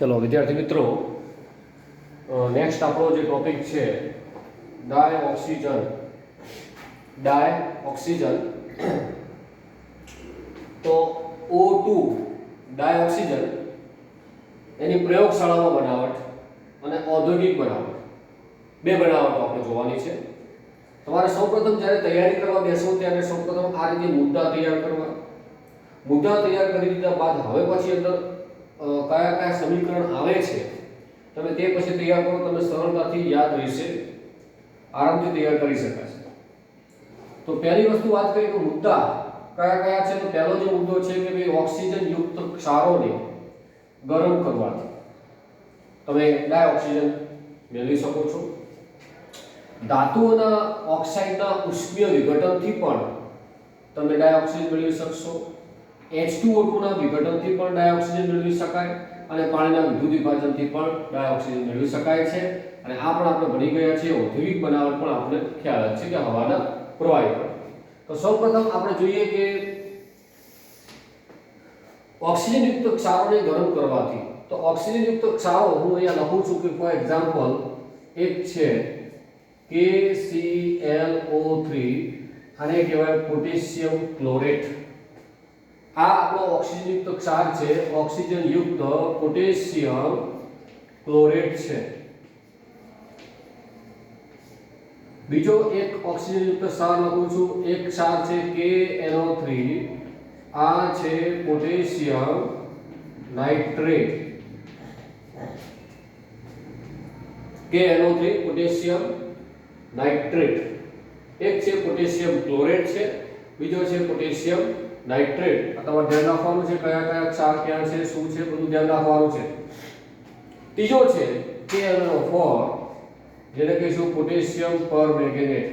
चलो विद्यार्थी मित्रों, नेक्स्ट આપણો જે ટોપિક છે ડાયઓક્સિજન તો O2 ડાયઓક્સિજન એની પ્રયોગશાળામાં બનાવટ અને ઔદ્યોગિક બનાવટ બે બનાવટો આપણે જોવાની છે। તમારે સૌપ્રથમ જ્યારે તૈયારી કરવા બેસો ત્યારે સૌપ્રથમ આ રીતે મુદ્દા તૈયાર કરવા, મુદ્દા તૈયાર કરી દીધા બાદ હવે પછી અંદર કયા કયા સમીકરણ આવે છે તમે તે પછી તૈયાર કરો, તમે સરળતાથી યાદ રહેશે, આરામથી તૈયાર કરી શકાશે। તો પહેલી વસ્તુ વાત કરીએ તો મુદ્દા કયા કયા છે। તો પહેલો જે મુદ્દો છે કે ભાઈ ઓક્સિજન યુક્ત ક્ષારોને ગરમ કરવાથી તમે ડાયઓક્સિજન મેળવી શકો છો। ધાતુઓના ઓક્સાઇડના ઉષ્મીય વિઘટનથી પણ તમે ડાયોક્સિજન મેળવી શકશો। H2O2 ના વિઘટનથી પણ ડાયોક્સિજન મેળવી શકાય અને પાણીના વિદ્યુત વિભાજનથી પણ ડાયોક્સિજન મેળવી શકાય છે। અને આ પણ આપણે ભણી ગયા છીએ, ઔદ્યોગિક બનાવટ પણ આપણે ખ્યાલ છે કે હવાના પ્રવાહી પણ। તો સૌપ્રથમ આપણે જોઈએ કે ઓક્સિજન યુક્ત ક્ષારોને ગરમ કરવાથી, તો ઓક્સિજન યુક્ત ક્ષારો હું અહીંયા લખું છું કે ફોર એક્ઝામ્પલ એક છે KClO3, આને કહેવાય પોટેશિયમ ક્લોરેટ। આ આપણો ઓક્સિજન યુક્ત ક્ષાર છે, ઓક્સિજન યુક્ત પોટેશિયમ ક્લોરેટ છે। બીજો એક ઓક્સિજન યુક્ત ક્ષાર લખું છું, એક ક્ષાર છે KNO3, આ છે potassium nitrate. KNO3 potassium nitrate, એક છે પોટેશિયમ ક્લોરેટ છે, બીજો છે પોટેશિયમ નાઇટ્રેટ। આ તમારે ધ્યાન રાખવાનું છે કયા કયા ક્ષાર ક્યાં છે, શું છે, બધું ધ્યાન રાખવાનું છે। ત્રીજો છે KNO4, જેને કહીશું potassium permanganate,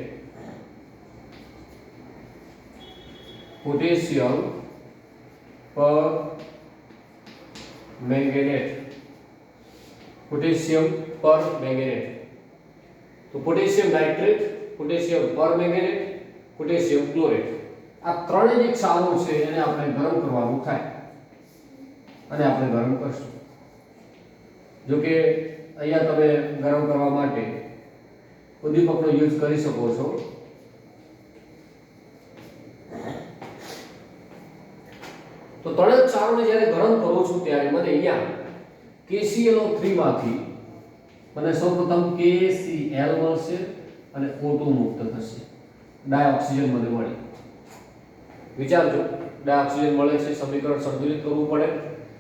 potassium permanganate, potassium permanganate. તો potassium nitrate, potassium permanganate, potassium chlorate, આ ત્રણેય જે ક્ષારો છે એને આપણે ગરમ કરવાનું થાય અને આપણે ગરમ કરશું। જો કે અહીંયા તમે ગરમ કરવા માટે ઉદ્દીપકનો યુઝ કરી શકો છો। તો ત્રણેય ક્ષારોને જ્યારે ગરમ કરું છું ત્યારે મને અહીંયા KClO3 માંથી મને સૌપ્રથમ KCl મળશે અને O2 મુક્ત થશે, ડાયોક્સિજન મને મળે। વિચારજો, ડાયોક્સિજન મળે છે, સમીકરણ સંતુલિત કરવું પડે।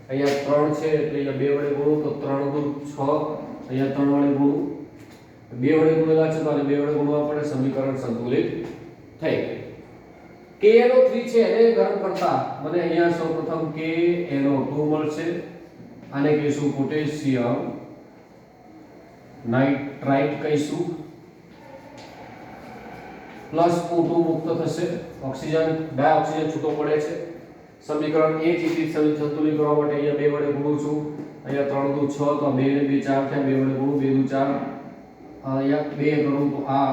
અહીંયા 3 છે એટલે અહીંયા 2 વડે ગુણો તો 3 × 6, અહીંયા 3 વડે ગુણો, 2 વડે ગુણેલા છે તો આને 2 વડે ગુણવા પડે, સમીકરણ સંતુલિત થઈ ગયું। KNO3 છે એને ગરમ કરતા મને અહીંયા સૌપ્રથમ KNO2 મળશે, આને કહીશું પોટેશિયમ નાઇટ્રાઇટ કહીશું, પ્લસ O2 મુક્ત થશે, ઓક્સિજન ડાયોક્સિજન છૂટો પડે છે। સમીકરણ એ જ રીતે સંતુલિત કરવા માટે અહીંયા 2 વડે ગુણું છું, અહીંયા 3 × 6 તો 2 ને 2 4 થાય, 2 વડે ગુણું 2 × 4, અહીંયા 2 કરું તો આ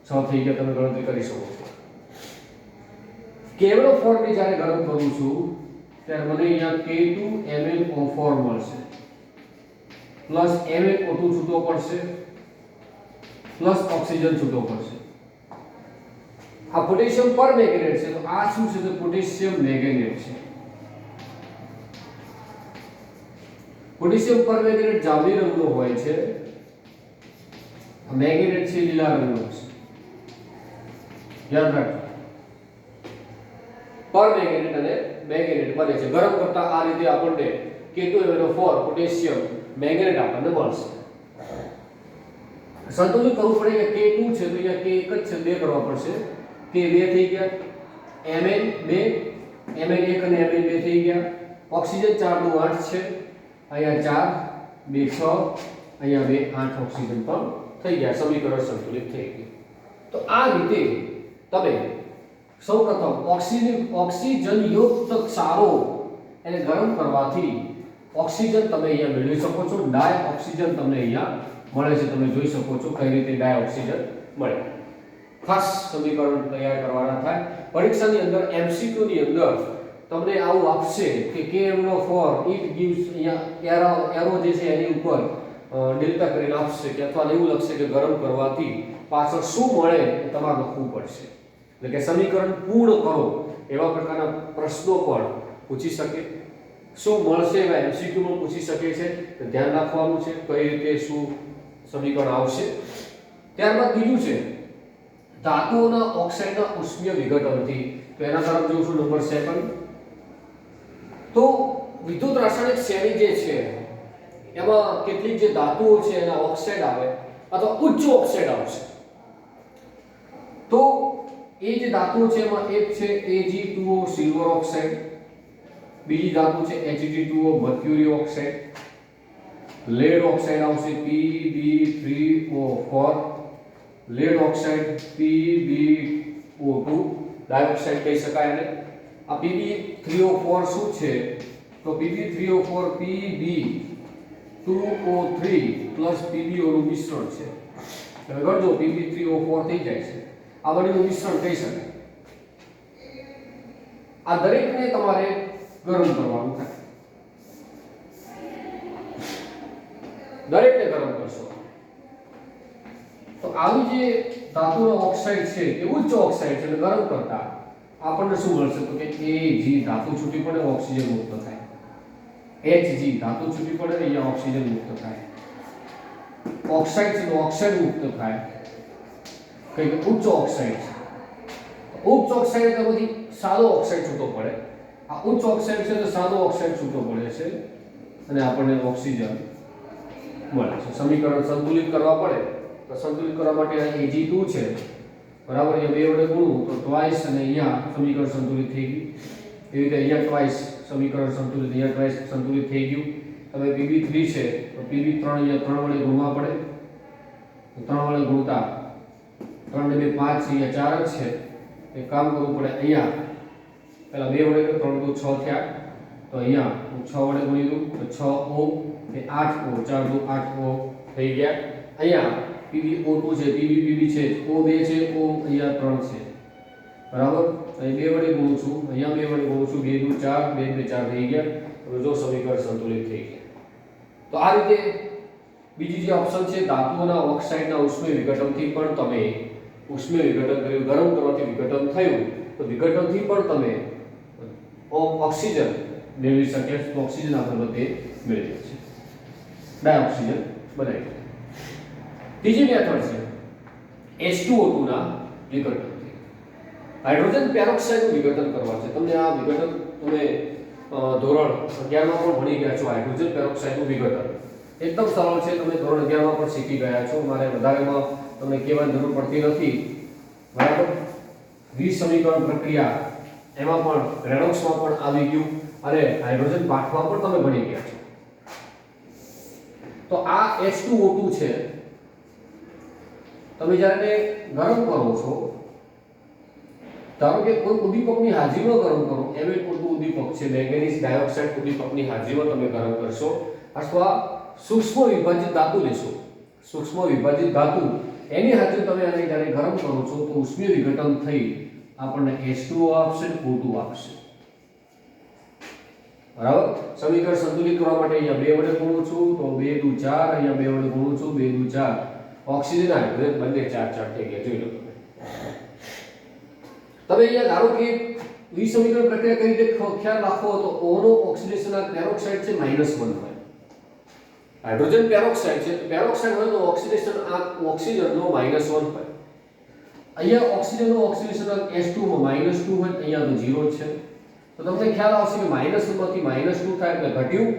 6 થઈ ગયા, તમે ગણતરી કરી શકો છો। KNO4 ને જ્યારે ગરમ કરું છું ત્યારે મને અહીંયા K2MnO4 મળશે, પ્લસ MnO2 છૂટો પડશે, પ્લસ ઓક્સિજન છૂટો પડશે। આ પોટેશિયમ પરમેંગેનેટ છે તો આ શું છે તો પોટેશિયમ મેંગેનેટ છે। પોટેશિયમ પરમેંગેનેટ જાંબલી રંગનો હોય છે, આ મેંગેનેટ છે લીલા રંગનો છે, યાદ રાખજો। પરમેંગેનેટ અને મેંગેનેટ બને છે, ગરમ કરતા આ રીતે આપણને K2MnO4 પોટેશિયમ મેંગેનેટ આપણને મળશે। સંતુલિત કરવું પડે કે K2 છે તો અહીંયા K એક જ છે, 2 કરવા પડશે, K 2 થઈ ગયા, Mn 2, Mn 1 અને Mn 2 થઈ ગયા, ઓક્સિજન 4 નું 8 છે, અહીંયા 4 2 6, અહીંયા 2 8 ઓક્સિજન પણ થઈ ગયા, સમીકરણ સંતુલિત થઈ ગયું। તો આ રીતે તમે સૌપ્રથમ ઓક્સિજન યુક્ત ક્ષારો એને ગરમ કરવાથી ઓક્સિજન તમે અહીંયા મેળવી શકો છો, ડાયઓક્સિજન તમને અહીંયા મળે છે। તમે જોઈ શકો છો કઈ રીતે ડાયઓક્સિજન મળે। ખાસ સમીકરણ તૈયાર કરવાના થાય, પરીક્ષાની અંદર MCQ ની અંદર તમને આવું આપશે કે KM4 ઇટ gives અહીંયા એરો જે છે એની ઉપર ડેલ્ટા કરીને આપશે કે અથવા એવું લખશે કે ગરમ કરવાથી પાછળ શું મળે એ તમારે લખવું પડશે. એટલે કે સમીકરણ પૂર્ણ કરો એવા પ્રકારના પ્રશ્નો પણ પૂછી શકે. શું મળશે એવા MCQ પણ પૂછી શકે છે. તો ધ્યાન રાખવાનું છે કઈ રીતે શું સમીકરણ આવશે. ત્યારબાદ બીજું છે ધાતુઓના ઓક્સાઇડના ઉષ્મીય વિઘટનથી. તો એના તરફ જોઈશું નંબર 7. તો વિદ્યુત રાસાયણિક શ્રેણી જે છે એમાં કેટલીક જે ધાતુઓ છે એના ઓક્સાઇડ આવે અથવા ઉચ્ચ ઓક્સાઇડ આવશે. તો એ જે ધાતુઓ છે એમાં એક છે Ag2O સિલ્વર ઓક્સાઇડ, બીજી ધાતુ છે Hg2O mercury oxide, lead oxide આવશે Pb3O4, lead oxide PbO2 dioxide કહી શકાય એને. આ Pb3O4 શું છે તો Pb3O4 Pb2O3 PbO નું મિશ્રણ છે. તમે ગણજો Pb3O4 થઈ જાય છે. આ બંનેનું મિશ્રણ કહી શકાય. આ દરેકને તમારે ગરમ કરવાનું થાય. દરેકને ગરમ કરશો તો આવી જે ધાતુનો ઓક્સાઇડ છે એ ઉચ્ચ ઓક્સાઇડ છે એટલે ગરમ કરતા આપણને શું મળશે તો કે Ag ધાતુ છૂટી પડે ઓક્સિજન મુક્ત થાય. Hg ધાતુ છૂટી પડે અહીંયા ઓક્સિજન મુક્ત થાય. ઓક્સાઇડ છે તો ઓક્સાઇડ મુક્ત થાય. કઈ ઉચ્ચ ઓક્સાઇડ છે. ઉચ્ચ ઓક્સાઇડ એટલે બધી સાદો ઓક્સાઇડ છૂટો પડે. આ ઉચ્ચ ઓક્સાઇડ છે તો સાદો ઓક્સાઇડ છૂટો પડે છે અને આપણને ઓક્સિજન મળે છે. સમીકરણ સંતુલિત કરવા પડે તો સંતુલિત કરવા માટે Ag2 છે બરાબર અહીંયા બે વડે ગુણવું તો ટ્વાઇસ અને અહીંયા સમીકરણ સંતુલિત થઈ ગયું. એવી રીતે અહીંયા ટ્વાઇસ સમીકરણ સંતુલિત, અહીંયા ટ્વાઇસ સંતુલિત થઈ ગયું. હવે Pb3 છે તો Pb3 અહીંયા 3 વડે ગુણવા પડે તો 3 વડે ગુણતા 3 ને 2 5 અહીંયા 4 જ છે. એક કામ કરવું પડે અહીંયા પહેલા 2 વડે 3 2 6 થયા તો અહીંયા હું 6 વડે ગુણી દઉં તો 6O એ 8O 4 2 8O થઈ ગયા. અહીંયા PbO2 છે Pb છે O2 છે O અહીંયા 3 છે બરાબર. અહીં 2 વડે ગુણું છું અહીંયા 2 વડે ગુણું છું 2 2 4 2 2 4 થઈ ગયા. હવે જો સમીકરણ સંતુલિત થઈ ગયા. તો આ રીતે બીજી જે ઓપ્શન છે ધાતુઓના ઓક્સાઇડના ઉષ્મીય વિઘટનથી પણ તમે ઉષ્મીય વિઘટન કર્યું, ગરમ કરવાથી વિઘટન થયું તો વિઘટનથી પણ તમે ઓક્સિજન મેળવી શકે તો ઓક્સિજન આપણે બધે મેળવીએ છીએ. ડાયોક્સિજન બનાવી. ત્રીજી મેથડ છે H2O2 ના વિઘટનથી. હાઇડ્રોજન પેરોક્સાઇડનું વિઘટન કરવા છે. તમને આ વિઘટન તમે ધોરણ 11 માં પણ ભણી ગયા છો. હાઇડ્રોજન પેરોક્સાઇડનું વિઘટન એકદમ સરળ છે. તમે ધોરણ 11 માં પણ શીખી ગયા છો. મારે વધારેમાં તમને કહેવાની જરૂર પડતી નથી બરાબર. વિસમીકરણ પ્રક્રિયા એમાં પણ રેડોક્સમાં પણ આવી ગયું અને હાઇડ્રોજન પાઠમાં પણ તમે ભણી ગયા છો. તો આ H2O2 છે તમે જ્યારે ગરમ કરો છો ધારો કે કોઈ ઉદ્દીપકની હાજરીમાં ગરમ કરો એવે કોઈ ઉદ્દીપક છે મેંગેનીઝ ડાયોક્સાઇડ ઉદ્દીપકની હાજરીમાં તમે ગરમ કરશો અથવા સૂક્ષ્મ વિભાજિત ધાતુ લેશો. સૂક્ષ્મ વિભાજિત ધાતુ એની હાજરી તમે આને જ્યારે ગરમ કરો છો તો ઉષ્મીય વિઘટન થઈ આપણને H2O આપશે O2 આપશે બરાબર. સમીકરણ સંતુલિત કરવા માટે અહીંયા 2 વડે ગુણું છું તો 2 2 4 અહીંયા 2 વડે ગુણું છું 2 2 4 ઓક્સિજન હાઇડ્રોજન બંને 4 4 થઈ ગયા. જોઈ લો તમે અહીંયા ધારો કે વિસમીકરણ પ્રક્રિયા કઈ રીતે ખ્યાલ રાખવો તો O નો ઓક્સિડેશન પેરોક્સાઇડ છે -1 હોય. હાઇડ્રોજન પેરોક્સાઇડ છે તો પેરોક્સાઇડ હોય તો ઓક્સિડેશન આ ઓક્સિજનનો -1 હોય. અહીંયા ઓક્સિજનનો ઓક્સિડેશન H2 માં -2 હોય અહીંયા તો 0 છે. તો તમને ખ્યાલ આવશે કે -1 માંથી -2 થાય એટલે ઘટ્યું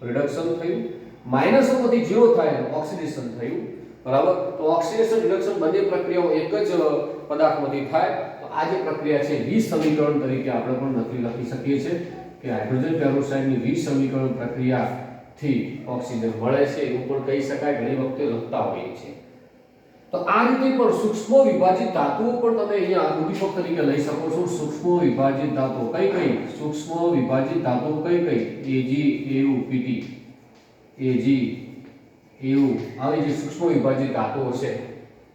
રિડક્શન થયું. -1 માંથી 0 થાય એટલે ઓક્સિડેશન થયું બરાબર. તો ઓક્સિડેશન રિડક્શન બંને પ્રક્રિયાઓ એક જ પદાર્થમાંથી થાય. તો આ જે પ્રક્રિયા છે વિસમીકરણ તરીકે આપણે પણ લખી શકીએ છીએ કે હાઇડ્રોજન પેરોક્સાઇડની વિસમીકરણ પ્રક્રિયાથી ઓક્સિજન મળે છે એવું પણ કહી શકાય. ઘણી વખતે લખતા હોઈએ છીએ. તો આ રીતે પણ સૂક્ષ્મ વિભાજિત ધાતુઓ પણ તમે અહીંયા ઉદ્દીપક તરીકે લઈ શકો છો. સૂક્ષ્મ વિભાજિત ધાતુઓ કઈ સૂક્ષ્મ વિભાજિત ધાતુઓ કઈ AgAu Pt Ag એવું આવી જે સૂક્ષ્મ વિભાજિત ધાતુઓ છે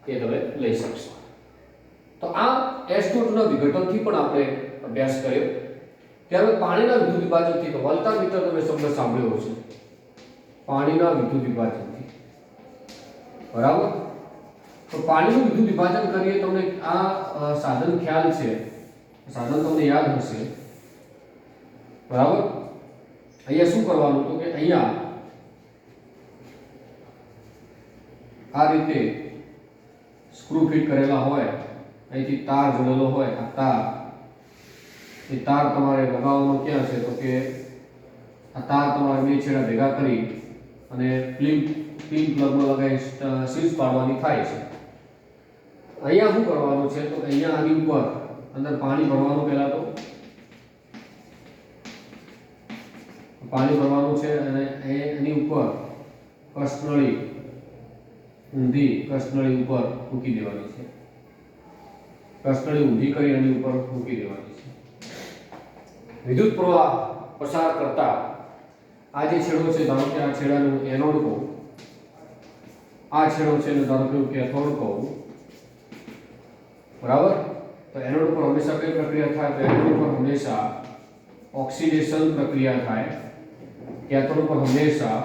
એ તમે લઈ શકશો. તો આ H2O2 ના વિઘટનથી પણ આપણે અભ્યાસ કર્યો. ત્યારબાદ પાણીના વિદ્યુત વિભાજનથી, તો વલતા મીટર તમે શબ્દ સાંભળ્યો છે, પાણીના વિદ્યુત વિભાજનથી, બરાબર. તો પાણીનું વિદ્યુત વિભાજન કરીએ, તમને આ સાધન ખ્યાલ છે, સાધન તમને યાદ હશે, બરાબર. અહીંયા શું કરવાનું, તો કે અહીંયા આ રીતે સ્ક્રૂ ફિટ કરેલા હોય, અહીંથી તાર જોડેલો હોય, આ તાર, એ તાર તમારે લગાવવાનો ક્યાં છે, તો કે આ તાર તમારે બે છેડા ભેગા કરી અને ફિલ્મ પ્લગમાં લગાવી સ્વિચ પાડવાની થાય છે. અહીંયા શું કરવાનું છે, તો અહીંયા આની ઉપર અંદર પાણી ભરવાનું, પહેલા તો પાણી ભરવાનું છે અને એની ઉપર કસનળી, ઊંધી કસનળી ઉપર મૂકી દેવાની છે, કસનળી ઊંધી કરી એની ઉપર મૂકી દેવાની છે. વિદ્યુત પ્રવાહ પસાર કરતા આ જે છેડો છે, ધારો કે આ છેડાનું એનોડ કહું, આ છેડો છે ને ધારો કે કેથોડ કહું, બરાબર. તો એનોડ પર હંમેશા કઈ પ્રક્રિયા થાય, તો એનોડ પર હંમેશા ઓક્સિડેશન પ્રક્રિયા થાય, કેથોડ પર હંમેશા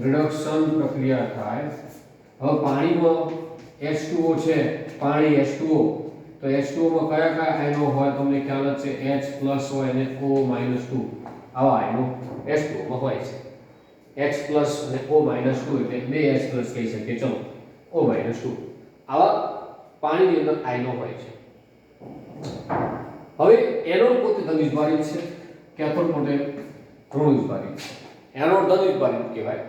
રિડક્શન પ્રક્રિયા થાય. હવે પાણીમાં H2O છે, પાણી H2O, તો H2O માં કયા કયા આયનો હોય, તમને ખ્યાલ જ છે, H+ હોય અને O-2, આવા આયનો H2O માં હોય છે. H+ અને O-2 એટલે બે H+ કહી શકીએ, ચલો O-2 આવા પાણીની અંદર આયનો હોય છે. હવે એનોડ પોતે ધનવિભાજિત છે, કેથોડ પોતે ઋણવિભાજિત છે. એનોડ ધનવિભાજિત કહેવાય,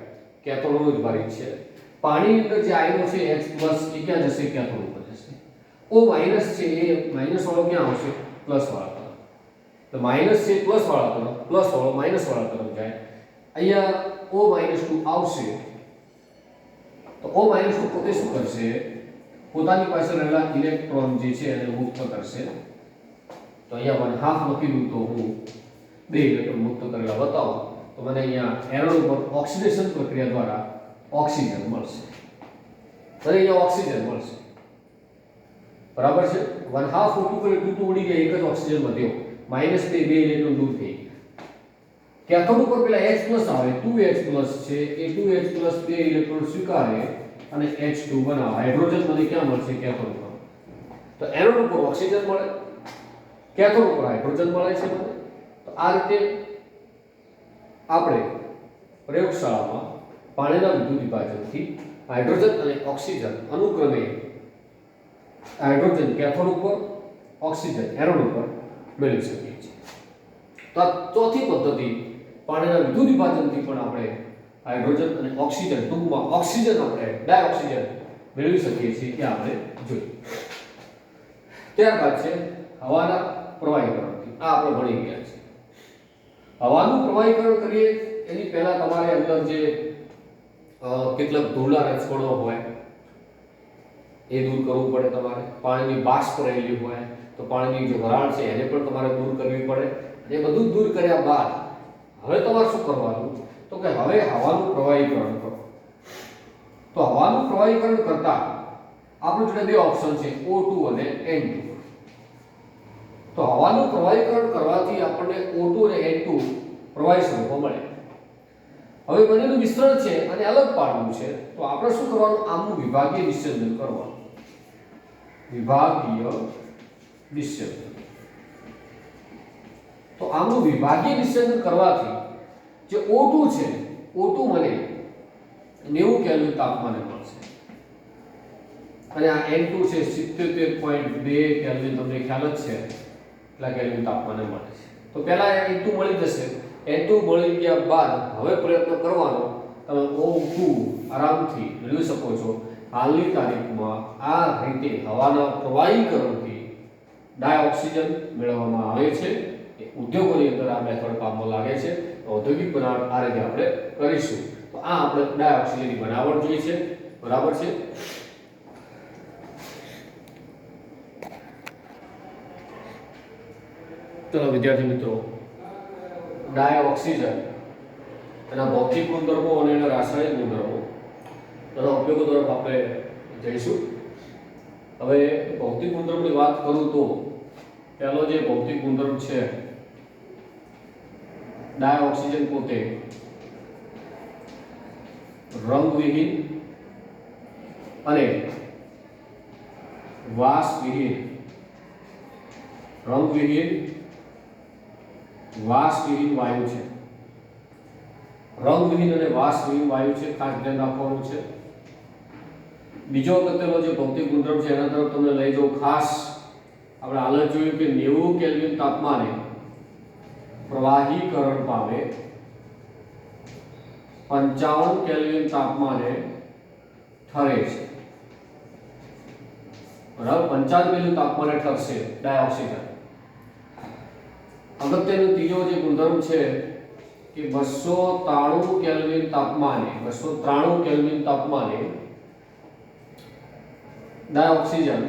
કેથોડ ઋણવિભાજિત છે. પાણીની અંદર જે આયનો છે H+ એ ક્યાં જશે, કેથોડ ઉપર જશે. O- છે એ માઈનસ વાળો ક્યાં આવશે, પ્લસ વાળા તરફ. તો માઈનસ છે પ્લસ વાળા તરફ, પ્લસ વાળો માઈનસ વાળા તરફ જાય. અહીંયા O-2 આવશે, તો O-2 પોતે શું કરશે, પોતાની પાસે રહેલા ઇલેક્ટ્રોન જે છે એને મુક્ત કરશે. તો અહીંયા 1/2 લખી દઉં, તો હું બે ઇલેક્ટ્રોન મુક્ત કરેલા બતાવું, તો મને અહીંયા એનોડ ઉપર ઓક્સિડેશન પ્રક્રિયા દ્વારા ઓક્સિજન મળશે, તો અહીંયા ઓક્સિજન મળશે, બરાબર છે. 1/2 O2 પર 2 ઉડી ગયા, એક જ ઓક્સિજન વધ્યો, માઈનસ બે ઇલેક્ટ્રોન દૂર થઈ ગયા. કેથોડ ઉપર પેલા H+ આવે, 2H+ છે, એ 2H+ બે ઇલેક્ટ્રોન સ્વીકારે અને H2 બનાવે. હાઇડ્રોજન મને ક્યાં મળશે, કેથોડ ઉપર. તો એનોડ ઉપર ઓક્સિજન મળે, કેથોડ ઉપર હાઇડ્રોજન મળે છે મને. તો આ રીતે આપણે પ્રયોગશાળામાં પાણીના વિદ્યુત વિભાજનથી હાઇડ્રોજન અને ઓક્સિજન અનુક્રમે, હાઇડ્રોજન કેથોડ ઉપર, ઓક્સિજન એનોડ ઉપર મેળવી શકીએ છીએ. તો આ ચોથી પદ્ધતિ, પાણીના વિદ્યુત વિભાજનથી પણ આપણે હાઇડ્રોજન અને ઓક્સિજન, ટૂંકમાં ઓક્સિજન આપણે ડાયોક્સિજન મેળવી શકીએ છીએ, એ આપણે જોયું. ત્યારબાદ છે હવાના પ્રવાહીકરણથી. આ આપણે ભણી ગયા છે. હવાનું પ્રવાહીકરણ કરીએ એની પહેલા તમારે અંદર જે કેટલાક ધૂળના રજકણો હોય એ દૂર કરવું પડે તમારે. પાણીની બાષ્પ રહેલી હોય તો પાણીની જે વરાળ છે એને પણ તમારે દૂર કરવી પડે. એ બધું દૂર કર્યા બાદ હવે તમારે શું કરવાનું, તો કે હવે હવાનું પ્રવાહીકરણ કરો. તો હવાનું પ્રવાહીકરણ કરતા આપણી જોડે બે ઓપ્શન છે, O2 અને N2. તો હવાનું પ્રવાહીકરણ કરવાથી આપણને O2 અને N2 પ્રવાહી સ્વરૂપો મળે. હવે બંનેનું મિશ્રણ છે અને અલગ પાડવું છે, તો આપણે શું કરવાનું, આમનું વિભાગીય વિચ્છેદન કરવાનું. વિભાગીય વિચ્છેદન. તો આમનું વિભાગીય વિચ્છેદન કરવાથી જે O2 છે, O2 મને 90 કેલ્વિન તાપમાને મળશે અને આ N2 છે 77.2 કેલ્વિન, તમને ખ્યાલ જ છે એટલા કેલ્વિન તાપમાને મળે છે. તો પહેલા N2 મળી જશે. N2 મળી ગયા બાદ હવે પ્રયત્ન કરવાનો, તમે O2 આરામથી મેળવી શકો છો. હાલની તારીખમાં આ રીતે હવાના પ્રવાહીકરણથી ડાયોક્સિજન મેળવવામાં આવે છે. એ ઉદ્યોગોની અંદર આ મેથડ કામમાં લાગે છે. ઔદ્યોગિક બનાવટ આ રીતે આપણે કરીશું. તો આ આપણે ડાયોક્સિજનની બનાવટ જોઈ છે, બરાબર છે. ચલો વિદ્યાર્થી મિત્રો, ડાયોક્સિજન એના ભૌતિક ગુણધર્મો અને એના રાસાયણિક ગુણધર્મો તથા ઉપયોગો તરફ આપણે જઈશું. હવે ભૌતિક ગુણધર્મની વાત કરું તો પહેલો જે ભૌતિક ગુણધર્મ છે ડાયઓક્સિજન પોતે રંગવિહીન અને વાસવિહીન વાયુ છે. રંગવિહીન અને વાસવિહીન વાયુ છે, ખાસ ધ્યાન રાખવાનું છે. બીજો અગત્યનો જે ભૌતિક ગુણધર્મ છે એના તરફ તમને લઈ જાઉં. ખાસ આપણે હાલ જ જોયું કે 90 કેલ્વિન તાપમાને પ્રવાહીકરણ પામે, 55 કેલ્વિન તાપમાને ઠરે છે. બરાબર, 55 કેલ્વિન તાપમાને ઠરશે ડાયોક્સિજન. અગત્યનો ત્રીજો જે ગુણધર્મ છે કે 293 કેલ્વિન તાપમાને ડાયોક્સિજન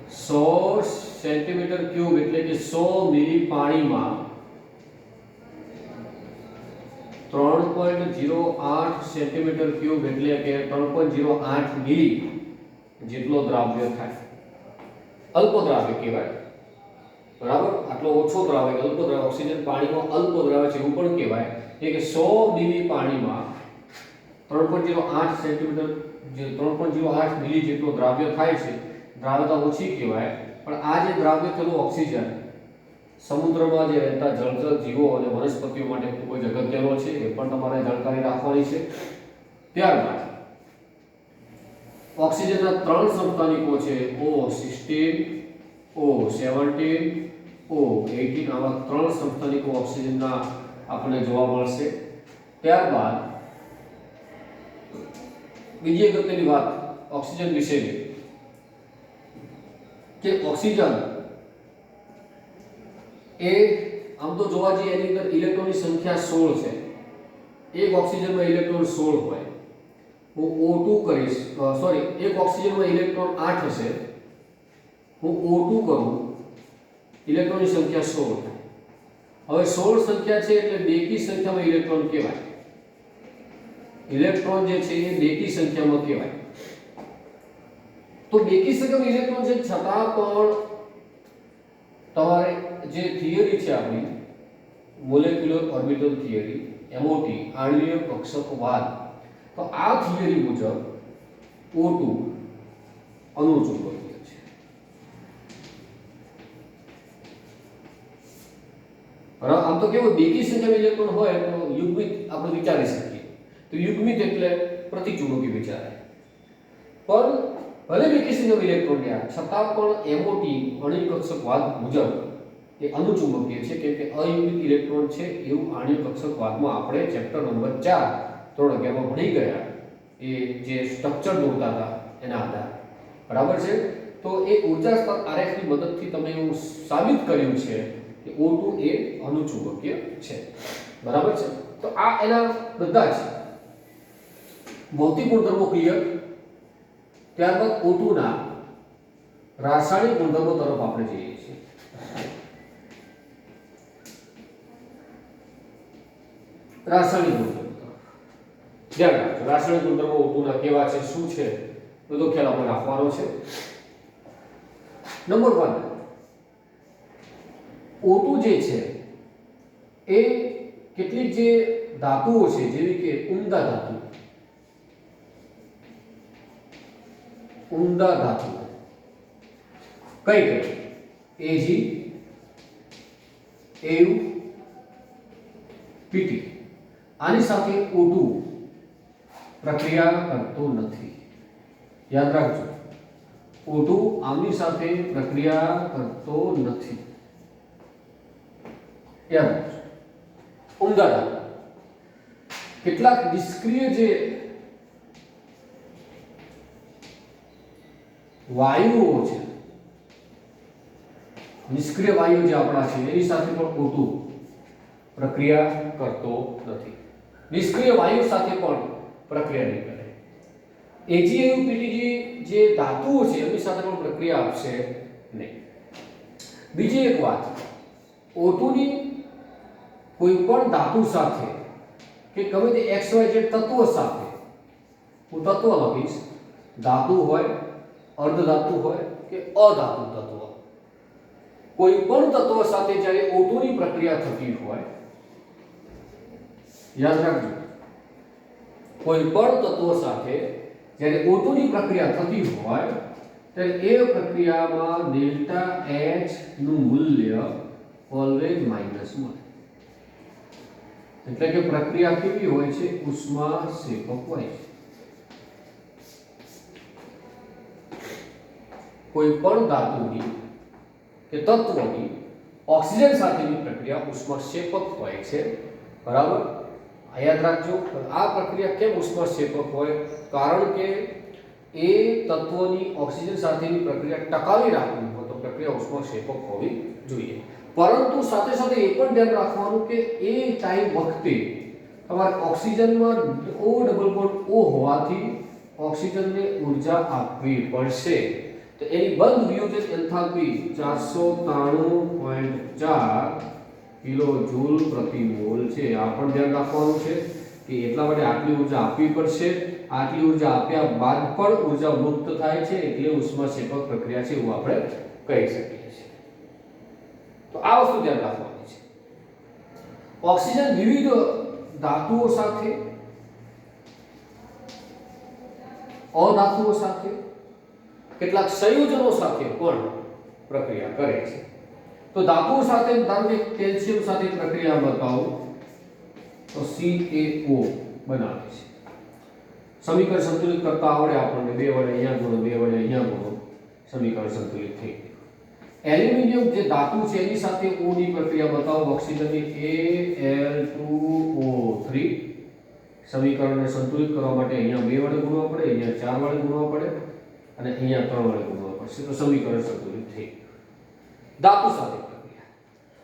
100 સેન્ટીમીટર ક્યુબ એટલે કે 100 મિલી પાણીમાં 3.08 સેન્ટીમીટર ક્યુબ એટલે કે 3.08 મિલી જેટલો દ્રાવ્ય થાય. અલ્પ દ્રાવ્ય કહેવાય. બરાબર, આટલો ઓછો દ્રાવ્ય, અલ્પ દ્રાવ્ય. ઓક્સિજન પાણીમાં અલ્પ દ્રાવ્ય છે એવું પણ કહેવાય. એટલે કે 100 મિલી પાણીમાં 3.08 સેન્ટીમીટર જે 3.08 મિલી જેટલો દ્રાવ્ય થાય છે. દ્રાવ્યતા ઓછી કહેવાય, પણ આ જે દ્રાવ્ય થયેલું ઓક્સિજન સમુદ્રમાં જે રહેતા જળચર જીવો અને વનસ્પતિઓ માટે ખૂબ જ અગત્યનો છે. એ પણ તમારે જાણકારી રાખવાની છે. ત્યારબાદ ઓક્સિજનના 3 સમસ્થાનિકો છે, O16, O17, O18. આવા 3 સમસ્થાનિકો ઓક્સિજનના આપણને જોવા મળશે. ત્યારબાદ બીજી અગત્યની વાત ઓક્સિજન વિશેની કે ઓક્સિજન એ આમ તો જોવા જઈએ એની અંદર ઇલેક્ટ્રોનની સંખ્યા 16 છે. એક ઓક્સિજનમાં ઇલેક્ટ્રોન 16 હોય. હું O2 કરીશ, સોરી, એક ઓક્સિજનમાં ઇલેક્ટ્રોન 8 હશે. હું O2 કરું, ઇલેક્ટ્રોનની સંખ્યા 16 થાય. હવે 16 સંખ્યા છે એટલે બેકી સંખ્યામાં ઇલેક્ટ્રોન કહેવાય. ઇલેક્ટ્રોન જે છે એ બેકી સંખ્યામાં કહેવાય. તો બેકી સંખ્યામાં ઇલેક્ટ્રોન છે છતાં પણ તમારે જે થિયરી છે આપણી મોલેક્યુલર ઓર્બિટલ થિયરી, MOT, આણ્વીય કક્ષકવાદ, તો આ થિયરી મુજબ O2 અણુચુંબકીય છે. બરાબર, આમ તો કેવું બેકી સંખ્યામાં ઇલેક્ટ્રોન હોય તો યુગ્મિત આપણે વિચારી શકીએ. તો યુગ્મિત એટલે પ્રતિચુંબકી વિચારાય. પણ ભલે બેકી સંખ્યામાં ઇલેક્ટ્રોન રહ્યા છતાં પણ MOT આણ્વીય કક્ષકવાદ મુજબ એ અણુચુંબકીય છે, કેમ કે અયુગ્મિત ઇલેક્ટ્રોન છે એવું આણ્વીય કક્ષકવાદમાં આપણે ચેપ્ટર નંબર 4 3 11 ભણી ગયા. એ જે સ્ટ્રક્ચર દોરતા હતા એના આધારે. બરાબર છે. તો એ ઊર્જા સ્તર RF ની મદદથી તમે એવું સાબિત કર્યું છે કે O2 એ અણુચુંબકીય છે. બરાબર છે. તો આ એના બધા જ ભૌતિક ગુણધર્મો ક્લિયર. ત્યારબાદ O2 ના રાસાયણિક ગુણધર્મો તરફ આપણે જઈએ છીએ. રાસાયણિક ગુણધર્મો ધ્યાન રાખજો. રાસાયણિક ગુણધર્મો O2 ના કેવા છે, શું છે, બધો ખ્યાલ આપણે રાખવાનો છે. નંબર 1, O2 જે છે એ કેટલીક જે ધાતુઓ છે જેવી કે ઉમદા ધાતુ, કઈ કઈ Ag, Au, Pt, આની સાથે O2 પ્રક્રિયા કરતો નથી. યાદ રાખજો, O2 આમની સાથે પ્રક્રિયા કરતો નથી. યાદ રાખજો. ઉમદા ધાતુ કેટલાક નિષ્ક્રિય જે વાયુઓ છે, નિષ્ક્રિય વાયુ જે આપણા છે એની સાથે પણ O2 પ્રક્રિયા કરતો નથી. નિષ્ક્રિય વાયુ સાથે પણ પ્રક્રિયા નહીં કરે. AgAuPt જે ધાતુઓ છે એની સાથે પણ પ્રક્રિયા આપશે નહીં. બીજી એક વાત, O2 ની કોઈ પણ ધાતુ સાથે કે ગમે તે XYZ તત્વ સાથે, હું તત્વ લખીશ, ધાતુ હોય, અર્ધધાતુ હોય કે અધાતુ તત્વ, કોઈ પણ તત્વ સાથે જ્યારે O2 ની પ્રક્રિયા થતી હોય યાદ રાખજો, કોઈ પણ તત્વો સાથે જ્યારે O2 ની પ્રક્રિયા થતી હોય ત્યારે એ પ્રક્રિયામાં ડેલ્ટા H નું મૂલ્ય ઓલવેઝ માઈનસ મળે. એટલે કે પ્રક્રિયા કેવી હોય છે? ઉષ્માક્ષેપક હોય છે. કોઈ પણ ધાતુની કે તત્વની ઓક્સિજન સાથેની પ્રક્રિયા ઉષ્માક્ષેપક હોય છે. બરાબર, યાદ રાખજો. આ પ્રક્રિયા કેમ ઉષ્માક્ષેપક હોય? કારણ કે એ તત્વની ઓક્સિજન સાથેની પ્રક્રિયા ટકાવી રાખવી હોય તો પ્રક્રિયા ઉષ્માક્ષેપક હોવી જોઈએ. પરંતુ સાથે સાથે એ પણ ધ્યાન રાખવાનું કે એ ટાઈમ વખતે તમારે ઓક્સિજનમાં O ડબલ બોન્ડ O હોવાથી ઓક્સિજનને ઊર્જા આપવી પડશે. તો એની બંધ વિયોજન એન્થાલ્પી 493.4 કિલોજૂલ પ્રતિ મોલ છે. આ પણ ધ્યાન રાખવાનું છે કે એટલા માટે આટલી ઊર્જા આપવી પડશે. આટલી ઊર્જા આપ્યા બાદ પણ ઊર્જા મુક્ત થાય છે એટલે ઉષ્માક્ષેપક પ્રક્રિયા છે એવું આપણે કહી શકીએ છીએ. તો આ વસ્તુ ધ્યાન રાખવાની છે. ઓક્સિજન વિવિધ ધાતુઓ સાથે, અધાતુઓ સાથે, કેટલાક સંયોજનો સાથે પણ પ્રક્રિયા કરે છે. તો ધાતુઓ સાથે ધારો કે કેલ્શિયમ સાથે પ્રક્રિયા બતાવો તો CaO બનાવે છે. સમીકરણ સંતુલિત કરતા આવડે આપણને, 2 વડે અહીંયા ગુણો 2 વડે અહીંયા ગુણો, સમીકરણ સંતુલિત થઈ ગયું. એલ્યુમિનિયમ જે ધાતુ છે એની સાથે O ની પ્રક્રિયા બતાવો ઓક્સિજનની Al2O3. સમીકરણને સંતુલિત કરવા માટે અહીંયા 2 વડે ગુણવા પડે, અહીંયા 4 વડે ગુણવા પડે અને અહીંયા 3 વડે ગુણવા પડશે તો સમીકરણ સંતુલિત થઈ ગયું. ધાતુ સાથે પ્રક્રિયા,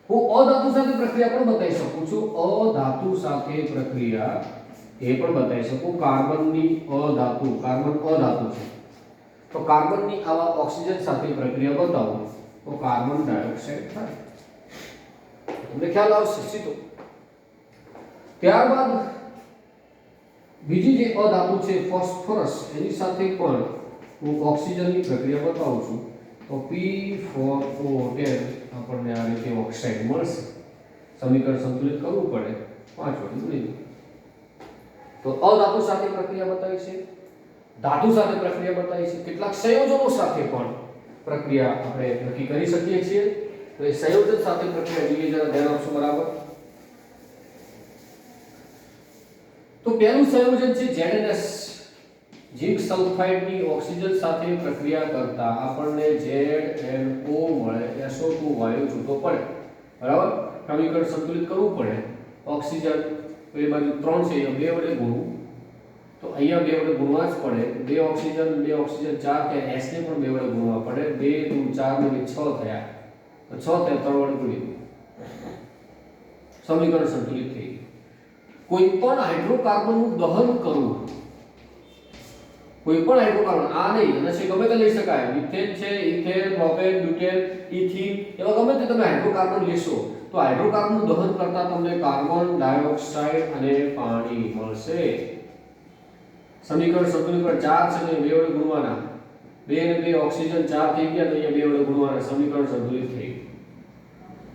હું અધાતુ સાથે પ્રક્રિયા પણ બતાવી શકું છું. અધાતુ સાથે પ્રક્રિયા એ પણ બતાવી શકું. કાર્બનની અધાતુ, કાર્બન અધાતુ છે તો કાર્બનની આવા ઓક્સિજન સાથે પ્રક્રિયા બતાવો તો કાર્બન ડાયોક્સાઇડ થાય. તમને ખ્યાલ આવશે સીધો. ત્યારબાદ બીજી જે અધાતુ છે ફોસ્ફરસ, એની સાથે પણ હું ઓક્સિજનની પ્રક્રિયા બતાવું છું તો P4O10 આપણને આ રીતે ઓક્સાઇડ મળશે. સમીકરણ સંતુલિત કરવું પડે 5 વડે ગુણી. તો અધાતુ સાથે પ્રક્રિયા બતાવી છે, ધાતુ સાથે પ્રક્રિયા બતાવી છે, કેટલાક સંયોજનો સાથે પણ પ્રક્રિયા આપણે નક્કી કરી શકીએ છીએ. તો એ સંયોજન સાથે પ્રક્રિયા જોઈએ, જરા ધ્યાન આપશો. બરાબર, તો પહેલું સંયોજન છે ZnS, ઝિંક સલ્ફાઇડની ઓક્સિજન સાથે પ્રક્રિયા કરતા આપણને ZnO મળે, SO2 વાયુ છૂટો પડે. બરાબર, સમીકરણ સંતુલિત કરવું પડે. ઓક્સિજન પેલી બાજુ 3 છે, અહીંયા 2 વડે ગુણવું તો અહીંયા 2 વડે ગુણવા જ પડે. 2 ઓક્સિજન 4 કે S ને પણ 2 વડે ગુણવા પડે. 2 × 4 ને 6 થયા તો 6 થયા 3 વડે ગુણી દો. સમીકરણ સંતુલિત થઈ ગયું. કોઈ પણ હાઇડ્રોકાર્બનનું દહન કરવું, કોઈ પણ હાઇડ્રોકાર્બન, આ નહીં અને છે ગમે તે લઈ શકાય, મિથેન છે, ઇથેન, પ્રોપેન, બ્યુટેન, ઇથીન, એવા ગમે તે તમે હાઇડ્રોકાર્બન લેશો તો હાઇડ્રોકાર્બનનું દહન કરતા તમને કાર્બન ડાયોક્સાઇડ અને પાણી મળશે. સમીકરણ સંતુલિત પર 4 છે તો 2 વડે ગુણવાના, 2 અને 2 ઓક્સિજન 4 થઈ ગયા તો અહીંયા 2 વડે ગુણવાના, સમીકરણ સંતુલિત થઈ ગયું.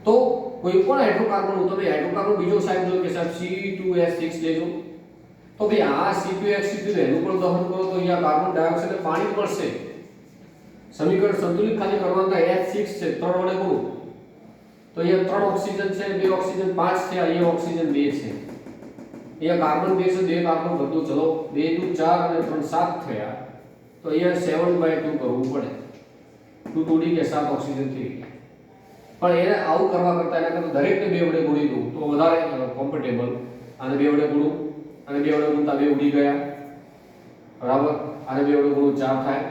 તો કોઈ પણ હાઇડ્રોકાર્બન, તમે હાઇડ્રોકાર્બન બીજો સાઈડ લો કે સાહેબ C2H6 લેજો તો ભાઈ આ C2H6 એનું પણ દહન કરો તો અહીંયા કાર્બન ડાયોક્સાઇડ અને પાણી મળશે. સમીકરણ સંતુલિત ખાલી કરવાનું થાય. H6 છે 3 વડે ગુણો તો અહીંયા 3 ઓક્સિજન છે, 2 ઓક્સિજન 5 છે, અહીંયા ઓક્સિજન 2 છે, અહીંયા કાર્બન 2 છે, 2 કાર્બન બધું ચલો 2 × 4 અને 3 7 થયા તો અહીંયા 7/2 કરવું પડે. 2 2D કે 7 ઓક્સિજન થઈ ગયા. પણ એને આવું કરવા કરતા એના કરતા દરેકને 2 વડે ગુણી દઉં તો વધારે કમ્ફર્ટેબલ. આને 2 વડે ગુણું અને 2 વડે ગુણતા 2 ઉડી ગયા. બરાબર, આને 2 વડે ગુણું 4 થાય,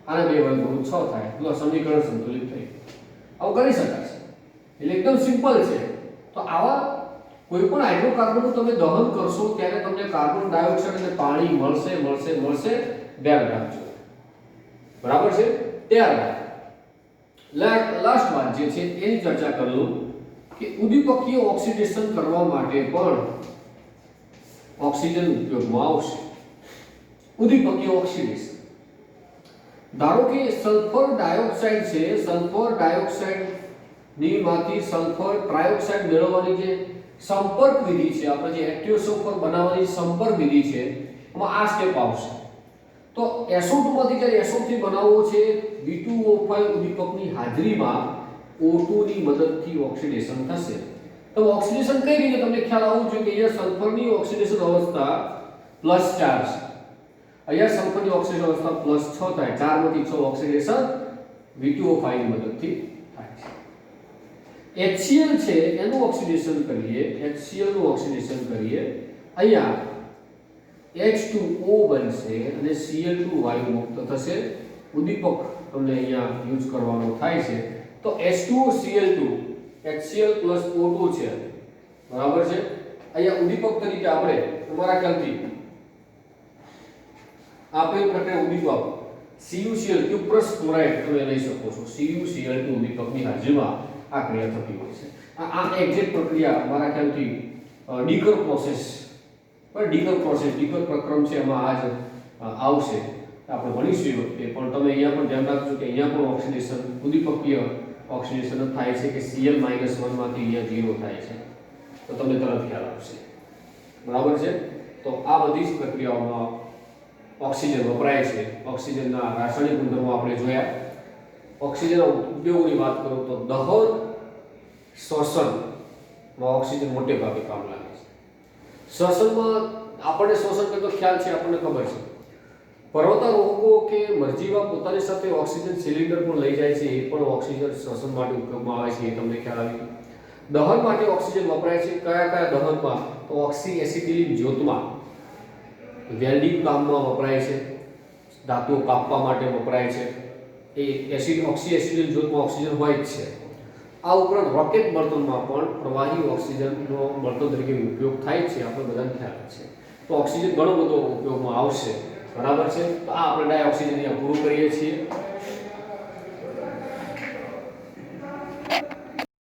આને 2 વડે ગુણું 6 થાય. તો સમીકરણ સંતુલિત થઈ. આવું કરી શકાય છે, એટલે એકદમ સિમ્પલ છે. તો આવા કોઈ પણ હાઇડ્રોકાર્બનનું તમે દહન કરશો ત્યારે તમને કાર્બન ડાયોક્સાઇડ અને પાણી મળશે. ધ્યાન રાખજો. બરાબર છે. ત્યારબાદ લાસ્ટ વાત જે છે એની ચર્ચા કરી લઉં કે ઉદ્દીપકીય ઓક્સિડેશન કરવા માટે પણ ઓક્સિજન ઉપયોગમાં આવશે. ઉદ્દીપકીય ઓક્સિડેશન, ધારો કે સલ્ફર ડાયોક્સાઇડ છે, સલ્ફર ડાયોક્સાઇડ ની માંથી સલ્ફર ટ્રાયોક્સાઇડ મેળવવાની જે સંપર્ક વિધિ છે, આપણે જે H2SO પર બનાવવાની સંપર્ક વિધિ છે એમાં આ સ્ટેપ આવશે. તો SO2 માંથી જ્યારે SO3 બનાવવો છે V2O5 ઉદ્દીપકની હાજરીમાં O2 ની મદદથી ઓક્સિડેશન થશે. તો ઓક્સિડેશન કઈ રીતે તમને ખ્યાલ આવવો જોઈએ કે અહીંયા સલ્ફરની ઓક્સિડેશન અવસ્થા +4 છે, અહીંયા સલ્ફરની ઓક્સિડેશન અવસ્થા +6 થાય, 4 માંથી 6 ઓક્સિડેશન V2O5 ની મદદથી થાય છે. HCl છે એનું ઓક્સિડેશન કરીએ, HCl નું ઓક્સિડેશન કરીએ, અહીંયા H2O બનશે અને Cl2 વાયુ મુક્ત થશે. ઉદ્દીપક તમને અહીંયા યુઝ કરવાનો થાય છે. તો H2O Cl2 HCl + O2 છે, બરાબર છે. અહીંયા ઉદ્દીપક તરીકે આપણે તમારા ખ્યાલથી આપેલ પ્રક્રિયા ઉદ્દીપક CuCl ક્યુપ્રસ ક્લોરાઇડ તમે લઈ શકો છો. CuCl2 ઉદ્દીપકની હાજરીમાં આ ક્રિયા થતી હોય છે. આ એક્ઝેક્ટ પ્રક્રિયા મારા ખ્યાલથી ડીકર પ્રોસેસ ડીકર પ્રક્રમ છે એમાં આ જ આવશે, આપણે ભણીશું એ વખતે. પણ તમે અહીંયા પણ ધ્યાન રાખજો કે અહીંયા પણ ઓક્સિડેશન ઉદ્દીપકીય ઓક્સિડેશન થાય છે કે Cl - 1 માંથી અહીંયા 0 થાય છે, તો તમને તરત ખ્યાલ આવશે, બરાબર છે. તો આ બધી જ પ્રક્રિયાઓમાં ઓક્સિજન વપરાય છે. ઓક્સિજનના રાસાયણિક ગુણધર્મો આપણે જોયા. ઓક્સિજનના ઉપયોગોની વાત કરું તો દહન, શ્વસનમાં ઓક્સિજન મોટે ભાગે કામ લાગે છે. શ્વસનમાં આપણને શ્વસન કરતો ખ્યાલ છે, આપણને ખબર છે. પર્વતારોહકો કે મરજીવા પોતાની સાથે ઓક્સિજન સિલિન્ડર પણ લઈ જાય છે, એ પણ ઓક્સિજન શ્વસન માટે ઉપયોગમાં આવે છે, એ તમને ખ્યાલ આવી. દહન માટે ઓક્સિજન વપરાય છે. કયા દહનમાં? તો ઓક્સી એસિટિલિન જ્યોતમાં વેલ્ડિંગ કામમાં વપરાય છે, ધાતુઓ કાપવા માટે વપરાય છે. એ ઓક્સી એસિટિલિન જ્યોતમાં ઓક્સિજન હોય જ છે. આ ઉપરાંત રોકેટ બળતણમાં પણ પ્રવાહી ઓક્સિજનનો બળતણ તરીકે ઉપયોગ થાય છે, આપણે બધાને ખ્યાલ છે. તો ઓક્સિજન ઘણો બધો ઉપયોગમાં આવશે, બરાબર છે. તો આ આપણે ડાયોક્સિજન અહીંયા પૂરું કરીએ છીએ.